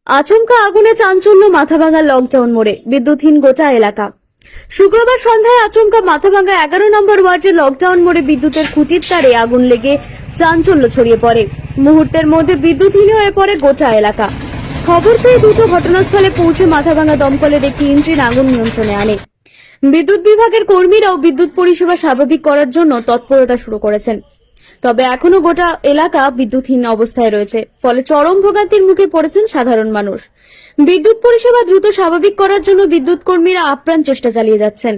আচমকা আগুনে চাঞ্চল্য মাথাভাঙা লকডাউন মোড়ে, বিদ্যুৎহীন গোটা এলাকা। শুক্রবার সন্ধ্যায় আচমকা মাথাভাঙা 11 নম্বর ওয়ার্ডে লকডাউন মোড়ে বিদ্যুতের খুঁটির তারে আগুন লেগে চাঞ্চল্য ছড়িয়ে পড়ে। মুহূর্তের মধ্যে বিদ্যুৎহীন হয়ে পড়ে গোটা এলাকা। খবর পেয়ে দ্রুত ঘটনাস্থলে পৌঁছে মাথাভাঙা দমকলের একটি ইঞ্জিন আগুন নিয়ন্ত্রণে আনে। বিদ্যুৎ বিভাগের কর্মীরাও বিদ্যুৎ পরিষেবা স্বাভাবিক করার জন্য তৎপরতা শুরু করেছেন। তবে এখনো গোটা এলাকা বিদ্যুৎহীন অবস্থায় রয়েছে, ফলে চরম ভোগান্তির মুখে পড়েছেন সাধারণ মানুষ। বিদ্যুৎ পরিষেবা দ্রুত স্বাভাবিক করার জন্য বিদ্যুৎ কর্মীরা আপ্রাণ চেষ্টা চালিয়ে যাচ্ছেন।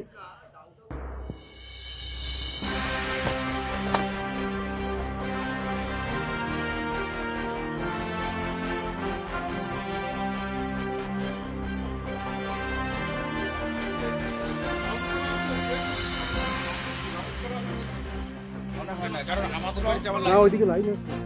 ওইদিকে লাইন আছে।